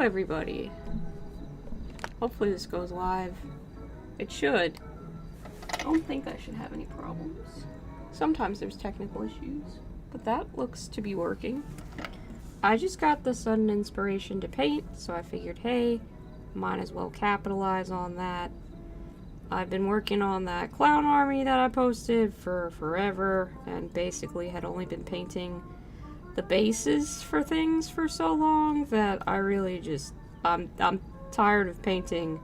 everybody. Hopefully this goes live. It should. I don't think I should have any problems. Sometimes there's technical issues, but that looks to be working. I just got the sudden inspiration to paint, so I figured, hey, might as well capitalize on that. I've been working on that clown army that I posted for forever, and basically had only been painting the bases for things for so long that I really just, I'm tired of painting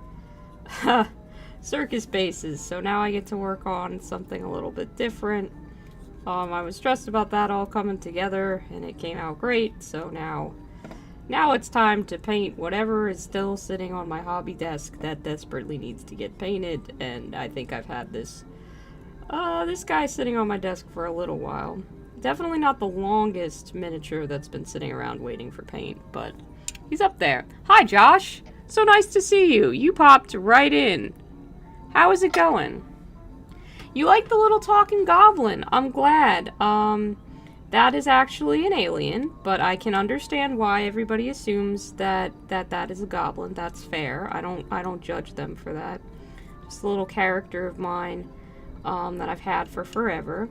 circus bases, so now I get to work on something a little bit different. I was stressed about that all coming together, and it came out great, so now it's time to paint whatever is still sitting on my hobby desk that desperately needs to get painted, and I think I've had this guy sitting on my desk for a little while. Definitely not the longest miniature that's been sitting around waiting for paint, but he's up there. Hi, Josh! So nice to see you. You popped right in. How is it going? You like the little talking goblin. I'm glad. That is actually an alien, but I can understand why everybody assumes that is a goblin. That's fair. I don't judge them for that. Just a little character of mine that I've had for forever.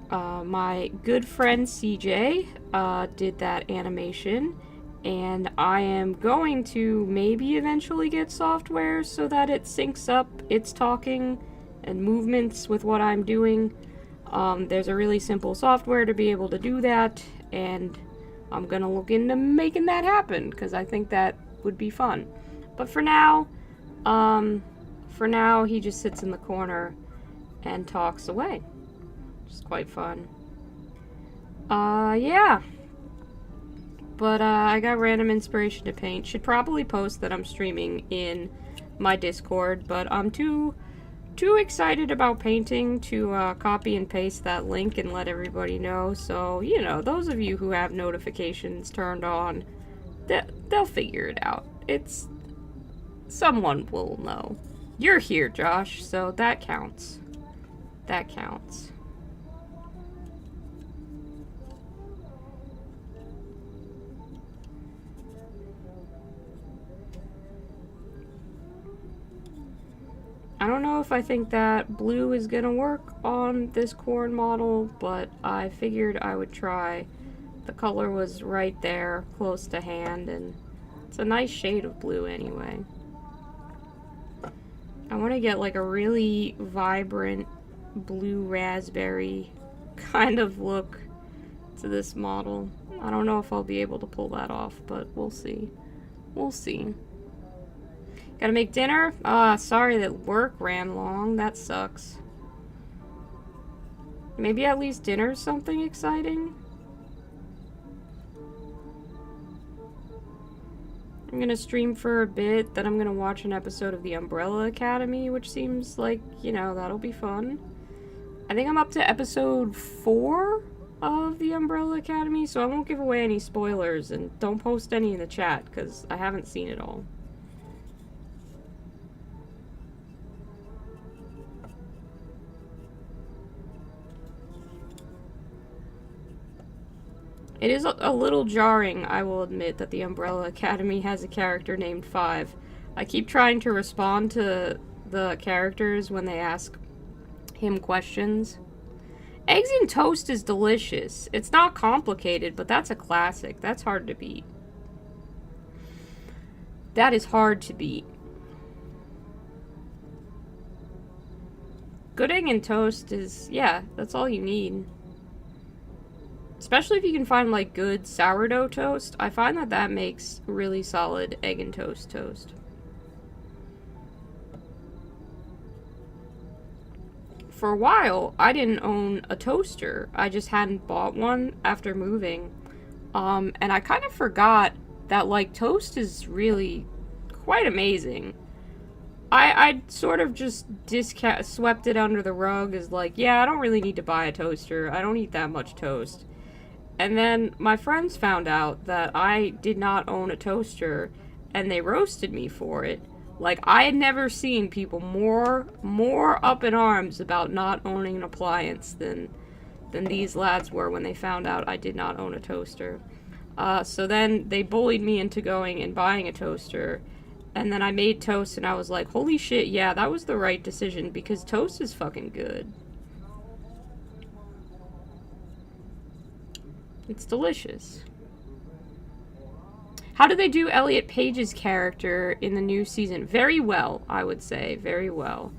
My good friend CJ did that animation, and I am going to maybe eventually get software so that it syncs up its talking and movements with what I'm doing. There's a really simple software to be able to do that, and I'm gonna look into making that happen because I think that would be fun. But for now he just sits in the corner and talks away. It's quite fun. Yeah. But I got random inspiration to paint. Should probably post that I'm streaming in my Discord, but I'm too excited about painting to copy and paste that link and let everybody know. So, you know, those of you who have notifications turned on, they'll figure it out. Someone will know. You're here, Josh, so that counts. That counts. I don't know if I think that blue is gonna work on this corn model, but I figured I would try. The color was right there, close to hand, and it's a nice shade of blue anyway. I want to get like a really vibrant blue raspberry kind of look to this model. I don't know if I'll be able to pull that off, but we'll see. We'll see. Gotta make dinner? Sorry that work ran long. That sucks. Maybe at least dinner's something exciting? I'm gonna stream for a bit, then I'm gonna watch an episode of The Umbrella Academy, which seems like, you know, that'll be fun. I think I'm up to episode 4 of The Umbrella Academy, so I won't give away any spoilers, and don't post any in the chat, because I haven't seen it all. It is a little jarring, I will admit, that the Umbrella Academy has a character named Five. I keep trying to respond to the characters when they ask him questions. Eggs and toast is delicious. It's not complicated, but that's a classic. That's hard to beat. That is hard to beat. Good egg and toast is, yeah, that's all you need. Especially if you can find, like, good sourdough toast. I find that that makes really solid egg and toast toast. For a while, I didn't own a toaster. I just hadn't bought one after moving. And I kind of forgot that, like, toast is really quite amazing. I sort of just swept it under the rug as, like, yeah, I don't really need to buy a toaster. I don't eat that much toast. And then my friends found out that I did not own a toaster, and they roasted me for it. Like, I had never seen people more up in arms about not owning an appliance than these lads were when they found out I did not own a toaster. So then they bullied me into going and buying a toaster. And then I made toast and I was like, holy shit, yeah, that was the right decision because toast is fucking good. It's delicious. How do they do Elliot Page's character in the new season? Very well, I would say. Very well.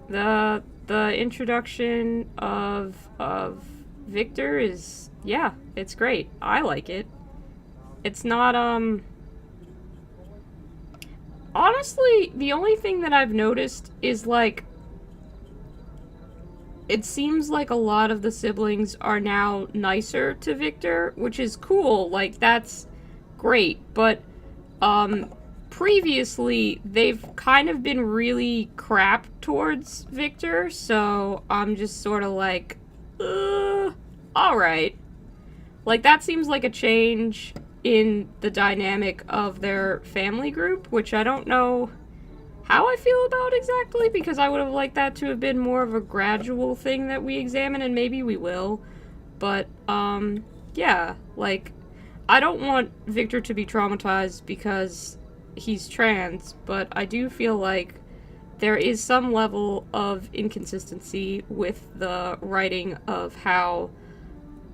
The introduction of Victor is, yeah, it's great. I like it. It's not, honestly, the only thing that I've noticed is, like, it seems like a lot of the siblings are now nicer to Victor, which is cool. Like, that's great. But, previously, they've kind of been really crap towards Victor, so I'm just sort of like, alright. Like, that seems like a change in the dynamic of their family group, which I don't know how I feel about exactly, because I would have liked that to have been more of a gradual thing that we examine, and maybe we will. But, yeah, like, I don't want Victor to be traumatized because he's trans, but I do feel like there is some level of inconsistency with the writing of how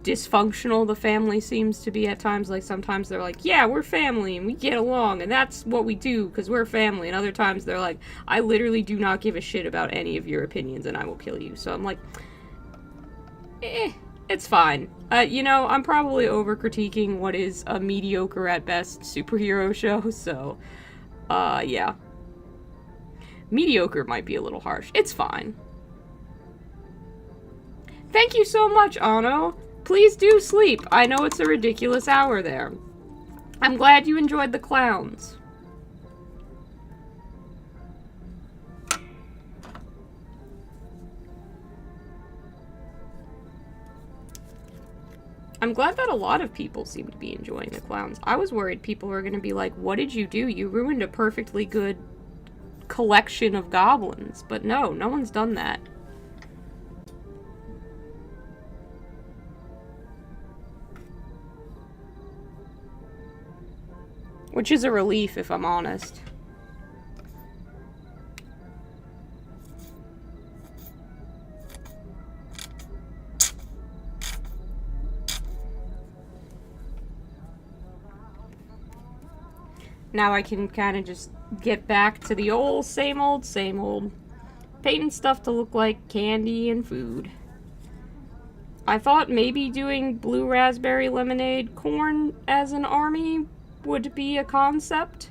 dysfunctional the family seems to be at times. Like, sometimes they're like, yeah, we're family and we get along and that's what we do because we're family, and other times they're like, I literally do not give a shit about any of your opinions and I will kill you. So I'm like, it's fine. You know, I'm probably over critiquing what is a mediocre at best superhero show, so yeah, mediocre might be a little harsh. It's fine. Thank you so much, Ano. Please do sleep. I know it's a ridiculous hour there. I'm glad you enjoyed the clowns. I'm glad that a lot of people seem to be enjoying the clowns. I was worried people were going to be like, what did you do? You ruined a perfectly good collection of goblins. But no, no one's done that. Which is a relief, if I'm honest. Now I can kind of just get back to the old, same old, same old. Painting stuff to look like candy and food. I thought maybe doing blue raspberry lemonade corn as an army would be a concept.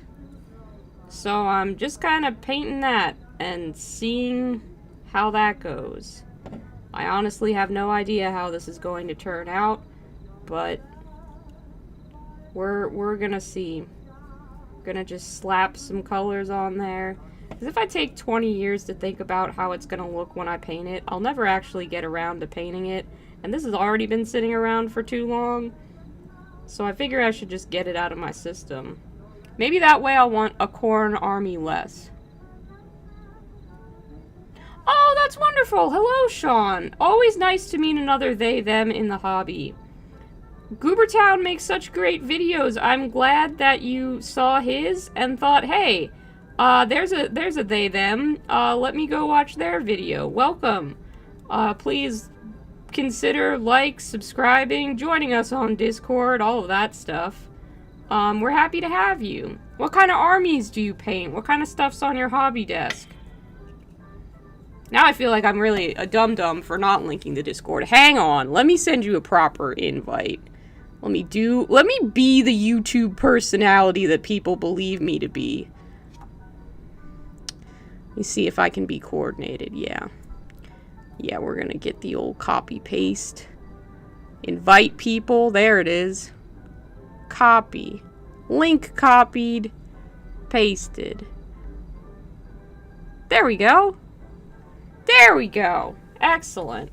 So I'm just kind of painting that and seeing how that goes. I honestly have no idea how this is going to turn out, but we're gonna see. Gonna just slap some colors on there. Because if I take 20 years to think about how it's gonna look when I paint it, I'll never actually get around to painting it. And this has already been sitting around for too long. So I figure I should just get it out of my system. Maybe that way I'll want a corn army less. Oh, that's wonderful! Hello, Sean! Always nice to meet another they, them in the hobby. Goobertown makes such great videos. I'm glad that you saw his and thought, hey, there's a they, them. Let me go watch their video. Welcome. Please consider subscribing, joining us on Discord, all of that stuff. We're happy to have you. What kind of armies do you paint? What kind of stuff's on your hobby desk? Now I feel like I'm really a dum-dum for not linking the Discord. Hang on, let me send you a proper invite. Let me be the YouTube personality that people believe me to be. Let me see if I can be coordinated, yeah. Yeah, we're gonna get the old copy paste. Invite people, there it is. Copy. Link copied. Pasted. There we go. There we go. Excellent.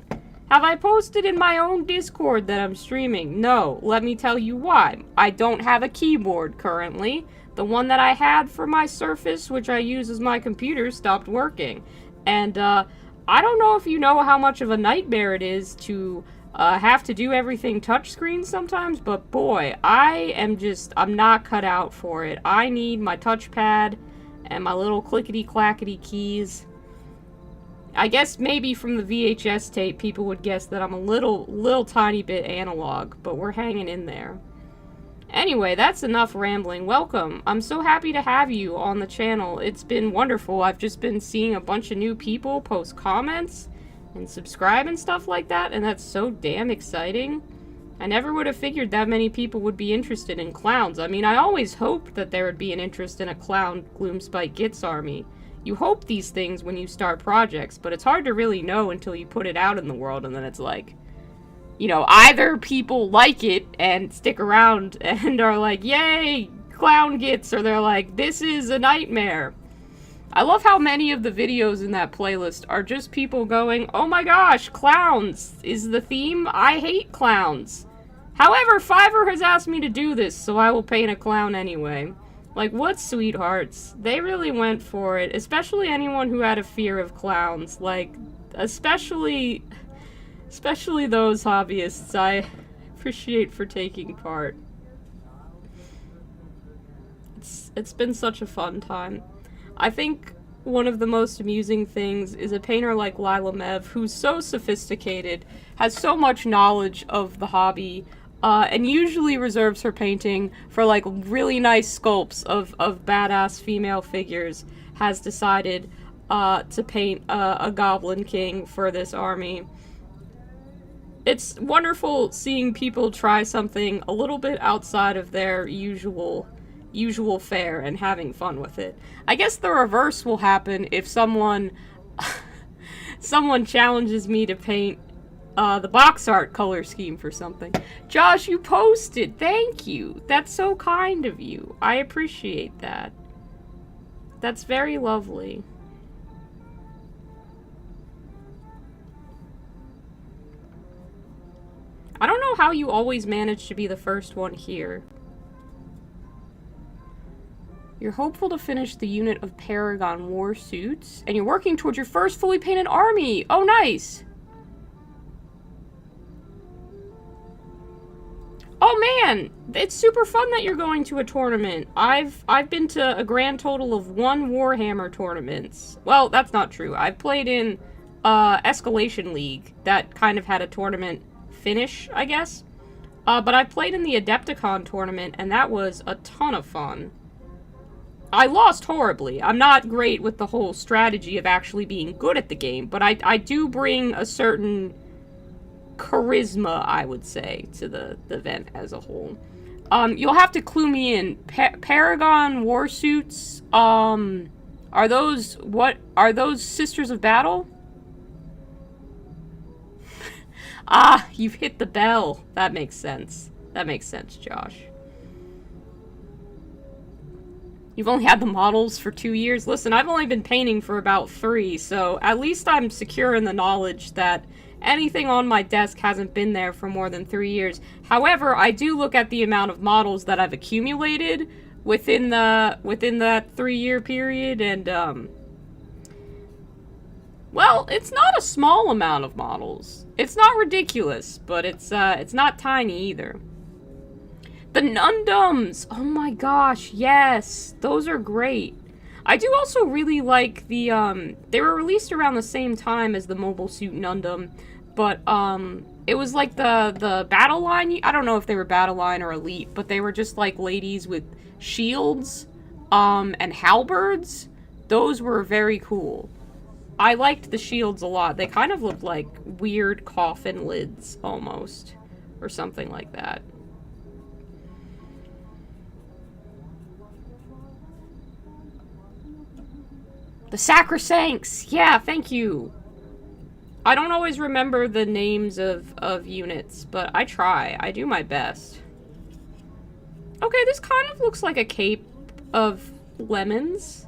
Have I posted in my own Discord that I'm streaming? No. Let me tell you why. I don't have a keyboard currently. The one that I had for my Surface, which I use as my computer, stopped working. And, I don't know if you know how much of a nightmare it is to have to do everything touchscreen sometimes, but boy, I'm not cut out for it. I need my touchpad and my little clickety-clackety keys. I guess maybe from the VHS tape, people would guess that I'm a little tiny bit analog, but we're hanging in there. Anyway, that's enough rambling. Welcome. I'm so happy to have you on the channel. It's been wonderful. I've just been seeing a bunch of new people post comments and subscribe and stuff like that, and that's so damn exciting. I never would have figured that many people would be interested in clowns. I mean, I always hoped that there would be an interest in a clown Gloomspite Gitz army. You hope these things when you start projects, but it's hard to really know until you put it out in the world, and then it's like, you know, either people like it and stick around and are like, yay, clown Gitz, or they're like, this is a nightmare. I love how many of the videos in that playlist are just people going, oh my gosh, clowns is the theme? I hate clowns. However, Fiverr has asked me to do this, so I will paint a clown anyway. Like, what sweethearts. They really went for it, especially anyone who had a fear of clowns. Like, especially those hobbyists I appreciate for taking part. It's been such a fun time. I think one of the most amusing things is a painter like Lila Mev, who's so sophisticated, has so much knowledge of the hobby, and usually reserves her painting for like really nice sculpts of badass female figures, has decided to paint a Goblin King for this army. It's wonderful seeing people try something a little bit outside of their usual fare and having fun with it. I guess the reverse will happen if someone challenges me to paint the box art color scheme for something. Josh, you posted. Thank you. That's so kind of you. I appreciate that. That's very lovely. I don't know how you always manage to be the first one here. You're hopeful to finish the unit of Paragon War suits, and you're working towards your first fully painted army! Oh, nice! Oh man! It's super fun that you're going to a tournament. I've been to a grand total of 1 Warhammer tournaments. Well, that's not true. I've played in Escalation League that kind of had a tournament finish, I guess. But I played in the Adepticon tournament, and that was a ton of fun. I lost horribly. I'm not great with the whole strategy of actually being good at the game, but I do bring a certain charisma, I would say, to the event as a whole. You'll have to clue me in. Paragon War suits, are those Sisters of Battle? Ah, you've hit the bell. That makes sense. That makes sense, Josh. You've only had the models for 2 years? Listen, I've only been painting for about 3, so at least I'm secure in the knowledge that anything on my desk hasn't been there for more than 3 years. However, I do look at the amount of models that I've accumulated within that 3-year period, and, well, it's not a small amount of models. It's not ridiculous, but it's not tiny either. The Nundums! Oh my gosh, yes! Those are great. I do also really like the, they were released around the same time as the Mobile Suit Nundum, but, it was like the Battle Line, I don't know if they were Battle Line or Elite, but they were just like ladies with shields, and halberds. Those were very cool. I liked the shields a lot. They kind of looked like weird coffin lids, almost, or something like that. The Sacrosancts! Yeah, thank you! I don't always remember the names of units, but I try. I do my best. Okay, this kind of looks like a cape of lemons.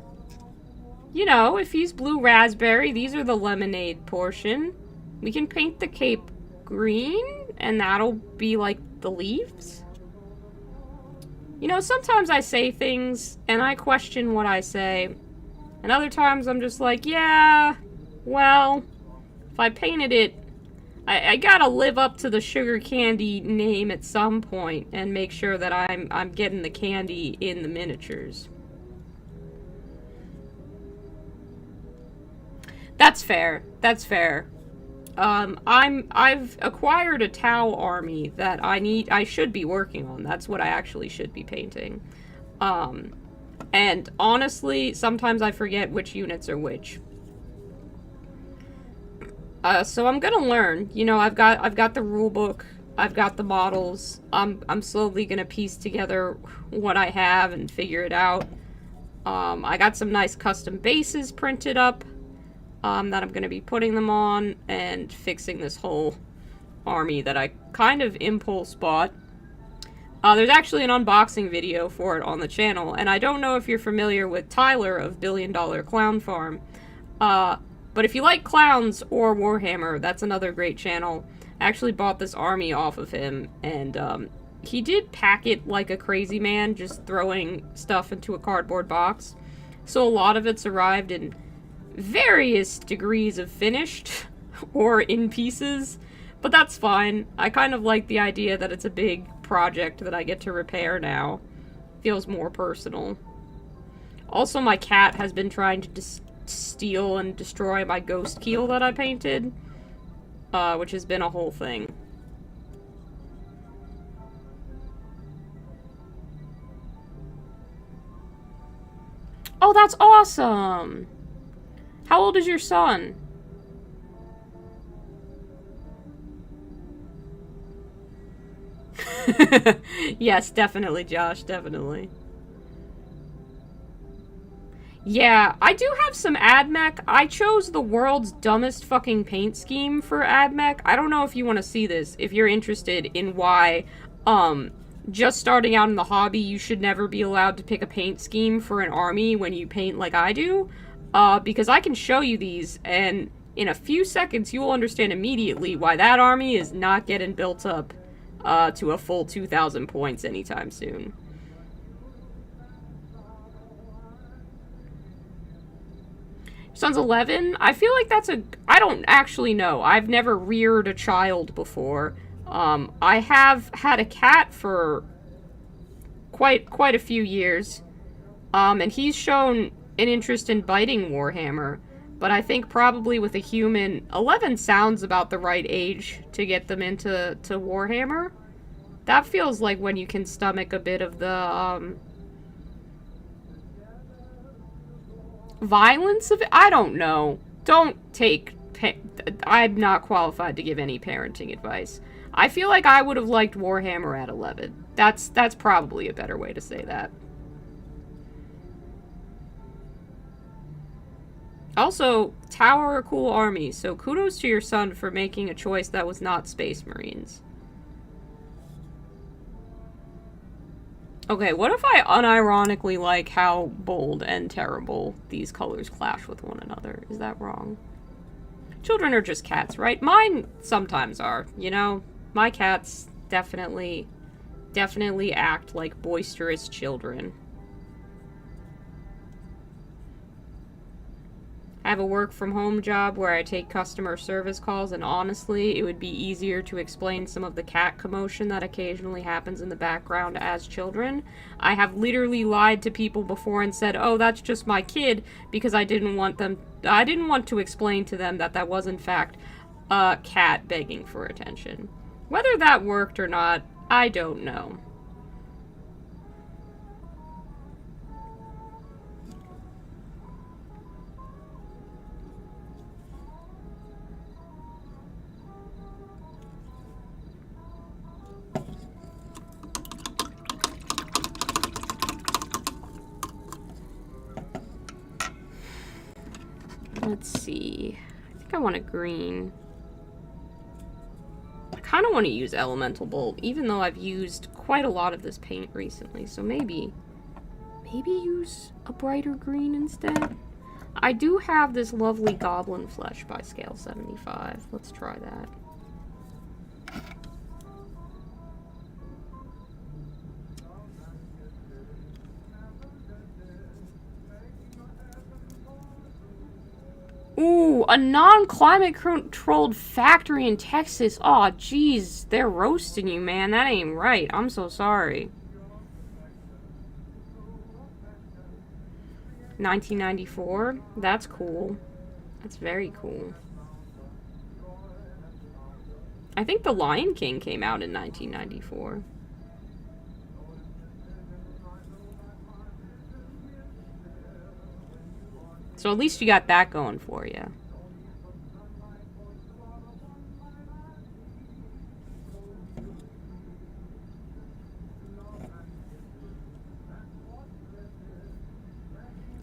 You know, if he's blue raspberry, these are the lemonade portion. We can paint the cape green, and that'll be like the leaves. You know, sometimes I say things, and I question what I say. And other times I'm just like, yeah, well, if I painted it, I gotta live up to the sugar candy name at some point and make sure that I'm getting the candy in the miniatures. That's fair. That's fair. I've acquired a Tau army that I should be working on. That's what I actually should be painting. And honestly, sometimes I forget which units are which. So I'm gonna learn. You know, I've got the rule book, I've got the models. I'm slowly gonna piece together what I have and figure it out. I got some nice custom bases printed up that I'm gonna be putting them on and fixing this whole army that I kind of impulse bought. There's actually an unboxing video for it on the channel, and I don't know if you're familiar with Tyler of Billion Dollar Clown Farm. But if you like clowns or Warhammer, that's another great channel. I actually bought this army off of him, and he did pack it like a crazy man, just throwing stuff into a cardboard box. So a lot of it's arrived in various degrees of finished, or in pieces, but that's fine. I kind of like the idea that it's a big project that I get to repair now. Feels more personal. Also, my cat has been trying to steal and destroy my ghost keel that I painted, which has been a whole thing. Oh, that's awesome! How old is your son? Yes, definitely, Josh, definitely. Yeah, I do have some AdMech. I chose the world's dumbest fucking paint scheme for AdMech. I don't know if you want to see this, if you're interested in why, just starting out in the hobby, you should never be allowed to pick a paint scheme for an army when you paint like I do. Because I can show you these, and in a few seconds you will understand immediately why that army is not getting built up to a full 2,000 points anytime soon. Son's 11? I feel like that's I don't actually know. I've never reared a child before. I have had a cat for quite a few years. And he's shown an interest in biting Warhammer. But I think probably with a human, 11 sounds about the right age to get them into Warhammer. That feels like when you can stomach a bit of the, violence of it? I don't know. Don't take... I'm not qualified to give any parenting advice. I feel like I would have liked Warhammer at 11. That's probably a better way to say that. Also, Tau are a cool army, so kudos to your son for making a choice that was not Space Marines. Okay, what if I unironically like how bold and terrible these colors clash with one another? Is that wrong? Children are just cats, right? Mine sometimes are, you know? My cats definitely act like boisterous children. I have a work-from-home job where I take customer service calls, and honestly, it would be easier to explain some of the cat commotion that occasionally happens in the background as children. I have literally lied to people before and said, oh, that's just my kid, because I didn't want to explain to them that that was in fact a cat begging for attention. Whether that worked or not, I don't know. Let's see. I think I want a green. I kind of want to use Elemental Bolt, even though I've used quite a lot of this paint recently. So maybe use a brighter green instead. I do have this lovely Goblin Flesh by Scale 75. Let's try that. Ooh, Ooh, a non-climate controlled factory in Texas. Aw, jeez, they're roasting you, man. That ain't right. I'm so sorry. 1994? That's cool. That's very cool. I think The Lion King came out in 1994. So at least you got that going for you.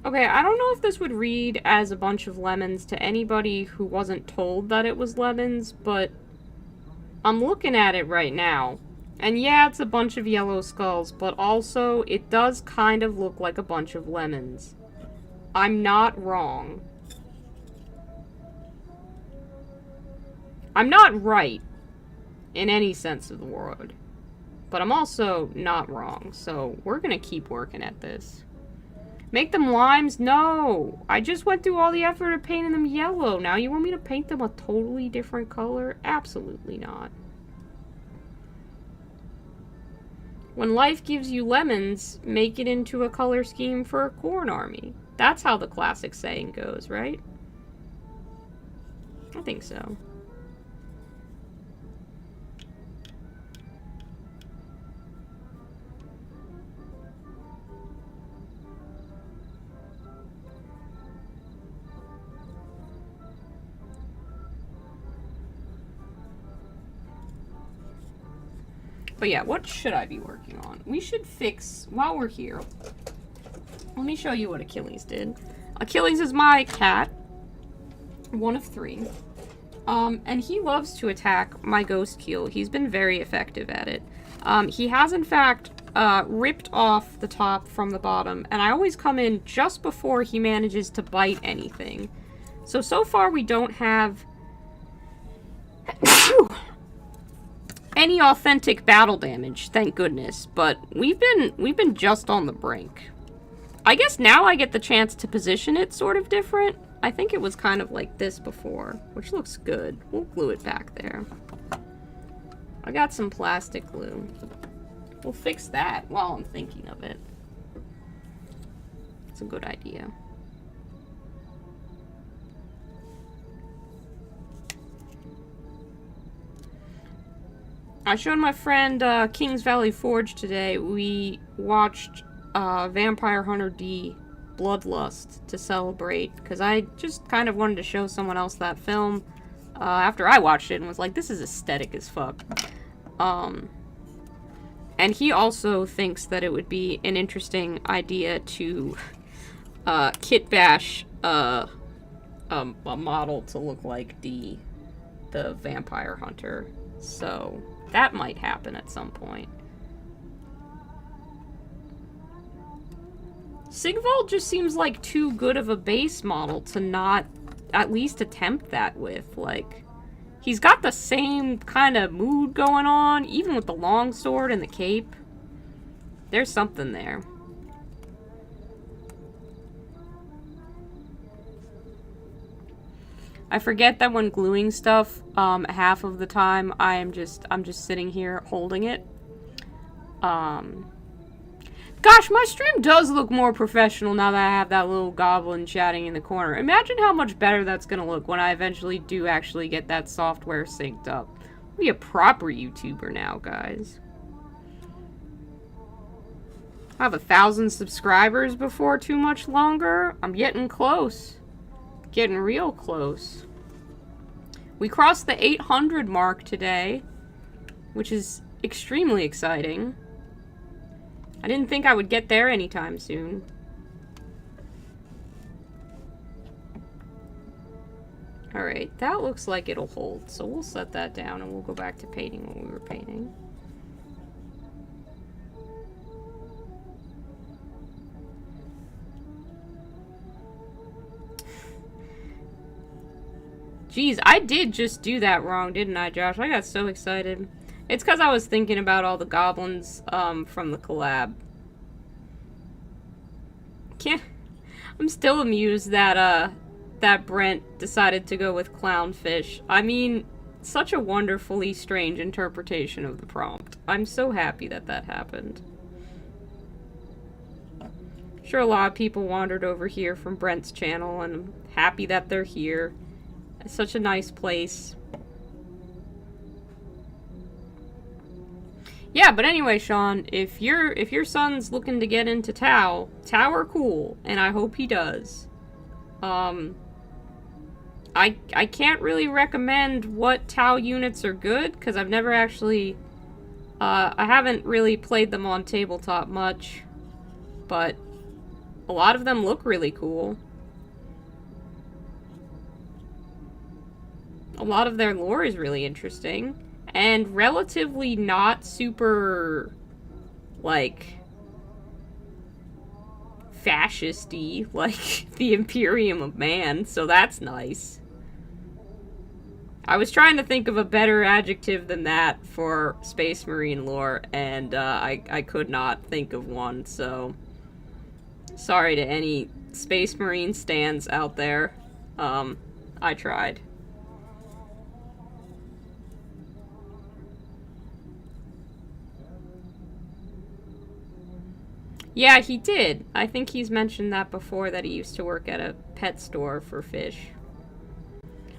Okay, I don't know if this would read as a bunch of lemons to anybody who wasn't told that it was lemons, but I'm looking at it right now. And yeah, it's a bunch of yellow skulls, but also it does kind of look like a bunch of lemons. I'm not wrong. I'm not right in any sense of the word, but I'm also not wrong, so we're gonna keep working at this. Make them limes? No! I just went through all the effort of painting them yellow. Now you want me to paint them a totally different color? Absolutely not. When life gives you lemons, make it into a color scheme for a corn army. That's how the classic saying goes, right? I think so. But yeah, what should I be working on? We should fix, while we're here, let me show you what Achilles did. Achilles is my cat, one of 3. And he loves to attack my ghost keel. He's been very effective at it. He has, in fact, ripped off the top from the bottom, and I always come in just before he manages to bite anything. So far we don't have any authentic battle damage, thank goodness, but we've been just on the brink. I guess now I get the chance to position it sort of different. I think it was kind of like this before, which looks good. We'll glue it back there. I got some plastic glue. We'll fix that while I'm thinking of it. It's a good idea. I showed my friend Kings Valley Forge today. We watched Vampire Hunter D Bloodlust to celebrate, because I just kind of wanted to show someone else that film after I watched it and was like, this is aesthetic as fuck. And he also thinks that it would be an interesting idea to kit bash a model to look like D, the Vampire Hunter. So that might happen at some point. Sigvald just seems like too good of a base model to not at least attempt that with. Like, he's got the same kind of mood going on, even with the longsword and the cape. There's something there. I forget that when gluing stuff, half of the time I'm just sitting here holding it. Gosh, my stream does look more professional now that I have that little goblin chatting in the corner. Imagine how much better that's gonna look when I eventually do actually get that software synced up. I'll be a proper YouTuber now, guys. I have 1,000 subscribers before too much longer. I'm getting close. Getting real close. We crossed the 800 mark today, which is extremely exciting. I didn't think I would get there anytime soon. Alright, that looks like it'll hold, so we'll set that down and we'll go back to painting what we were painting. Jeez, I did just do that wrong, didn't I, Josh? I got so excited. It's because I was thinking about all the goblins from the collab. I'm still amused that that Brent decided to go with clownfish. I mean, such a wonderfully strange interpretation of the prompt. I'm so happy that that happened. Sure, a lot of people wandered over here from Brent's channel, and I'm happy that they're here. It's such a nice place. Yeah, but anyway, Sean, if your son's looking to get into Tau are cool, and I hope he does. I can't really recommend what Tau units are good, because I've never actually, I haven't really played them on tabletop much, but a lot of them look really cool. A lot of their lore is really interesting. And relatively not super, like, fascist-y, like the Imperium of Man, so that's nice. I was trying to think of a better adjective than that for Space Marine lore, and I could not think of one, so sorry to any Space Marine stans out there. I tried. Yeah, he did. I think he's mentioned that before, that he used to work at a pet store for fish.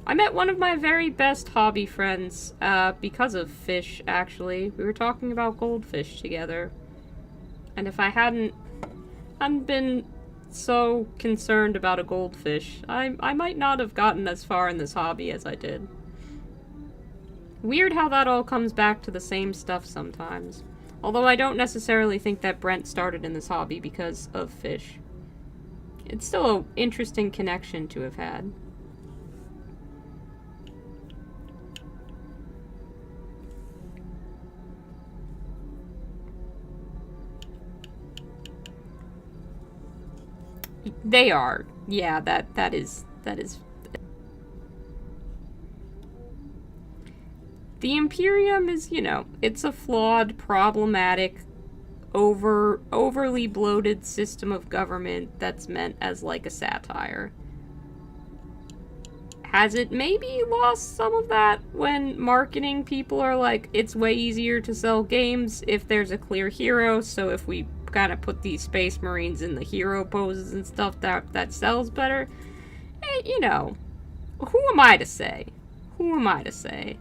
I met one of my very best hobby friends because of fish, actually. We were talking about goldfish together. And if I hadn't been so concerned about a goldfish, I might not have gotten as far in this hobby as I did. Weird how that all comes back to the same stuff sometimes. Although I don't necessarily think that Brent started in this hobby because of fish. It's still an interesting connection to have had. They are. Yeah, that is. The Imperium is, you know, it's a flawed, problematic, overly bloated system of government that's meant as like a satire. Has it maybe lost some of that when marketing people are like, it's way easier to sell games if there's a clear hero, so if we kind of put these Space Marines in the hero poses and stuff, that sells better? You know, who am I to say? Who am I to say?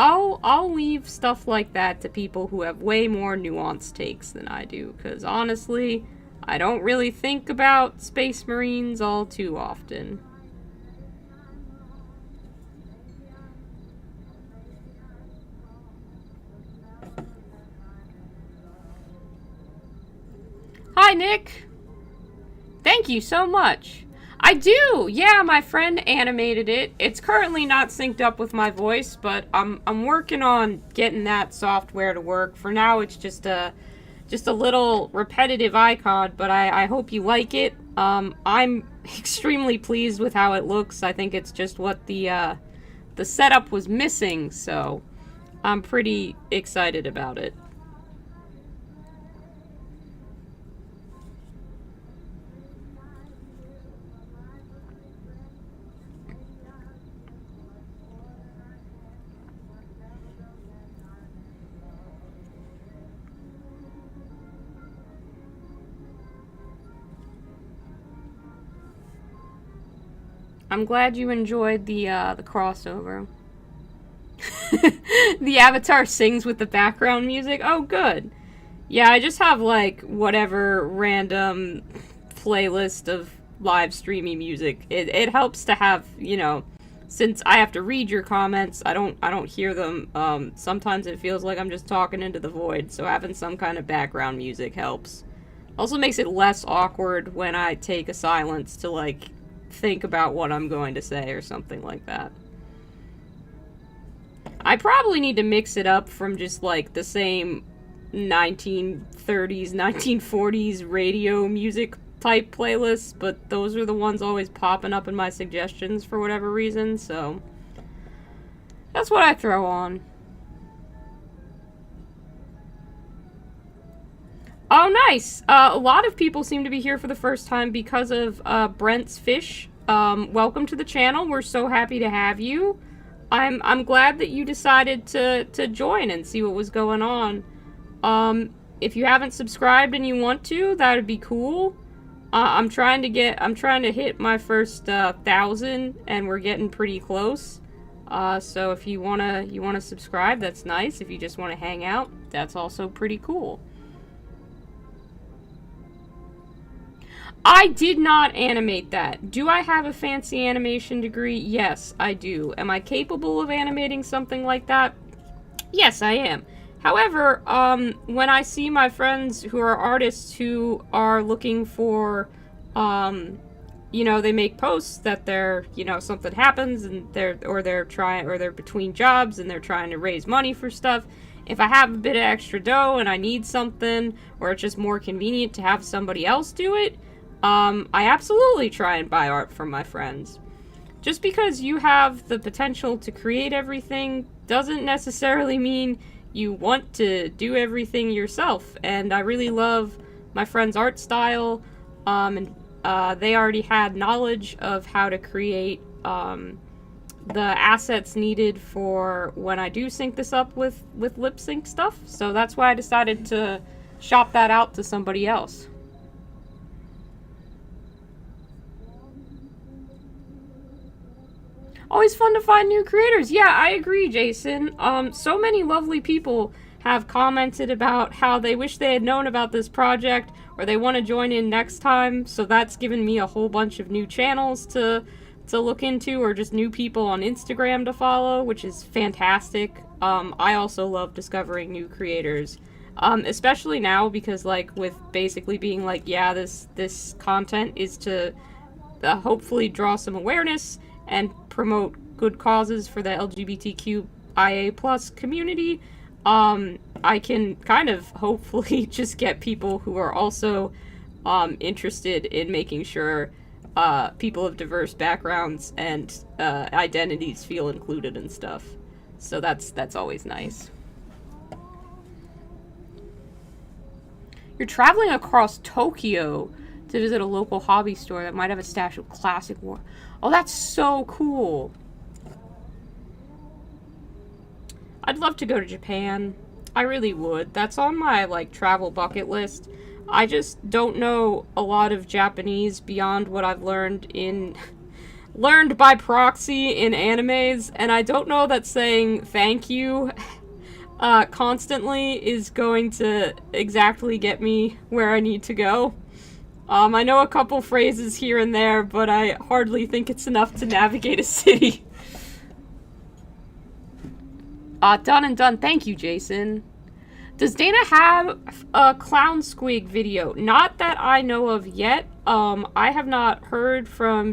I'll leave stuff like that to people who have way more nuanced takes than I do, because honestly, I don't really think about Space Marines all too often. Hi, Nick! Thank you so much! I do! Yeah, my friend animated it. It's currently not synced up with my voice, but I'm working on getting that software to work. For now, it's just a little repetitive icon, but I hope you like it. I'm extremely pleased with how it looks. I think it's just what the setup was missing, so I'm pretty excited about it. I'm glad you enjoyed the crossover. The avatar sings with the background music? Oh, good. Yeah, I just have, like, whatever random playlist of live streaming music. It helps to have, you know, since I have to read your comments, I don't hear them. Sometimes it feels like I'm just talking into the void, so having some kind of background music helps. Also makes it less awkward when I take a silence to, like, think about what I'm going to say or something like that. I probably need to mix it up from just like the same 1930s, 1940s radio music type playlists, but those are the ones always popping up in my suggestions for whatever reason, so that's what I throw on. Oh, nice! A lot of people seem to be here for the first time because of Brent's fish welcome to the channel. We're so happy to have you. I'm glad that you decided to join and see what was going on. If you haven't subscribed and you want to, that would be cool. I'm trying to hit my first 1,000, and we're getting pretty close. So if you wanna subscribe, that's nice. If you just wanna hang out, that's also pretty cool. I did not animate that. Do I have a fancy animation degree? Yes, I do. Am I capable of animating something like that? Yes, I am. However, when I see my friends who are artists who are looking for, you know, they make posts that they're, you know, something happens and they're between jobs and they're trying to raise money for stuff. If I have a bit of extra dough and I need something, or it's just more convenient to have somebody else do it, I absolutely try and buy art from my friends. Just because you have the potential to create everything doesn't necessarily mean you want to do everything yourself. And I really love my friend's art style, and they already had knowledge of how to create the assets needed for when I do sync this up with lip sync stuff. So that's why I decided to shop that out to somebody else. Always fun to find new creators. Yeah, I agree, Jason. So many lovely people have commented about how they wish they had known about this project, or they want to join in next time. So that's given me a whole bunch of new channels to look into, or just new people on Instagram to follow, which is fantastic. I also love discovering new creators, especially now, because like with basically being like, yeah, this content is to hopefully draw some awareness and promote good causes for the LGBTQIA+ community. I can kind of hopefully just get people who are also interested in making sure people of diverse backgrounds and identities feel included and stuff. So that's always nice. You're traveling across Tokyo to visit a local hobby store that might have a stash of classic war. Oh, that's so cool. I'd love to go to Japan. I really would. That's on my, like, travel bucket list. I just don't know a lot of Japanese beyond what I've learned by proxy in animes, and I don't know that saying thank you constantly is going to exactly get me where I need to go. I know a couple phrases here and there, but I hardly think it's enough to navigate a city. Done and done. Thank you, Jason. Does Dana have a Clown Squig video? Not that I know of yet. I have not heard from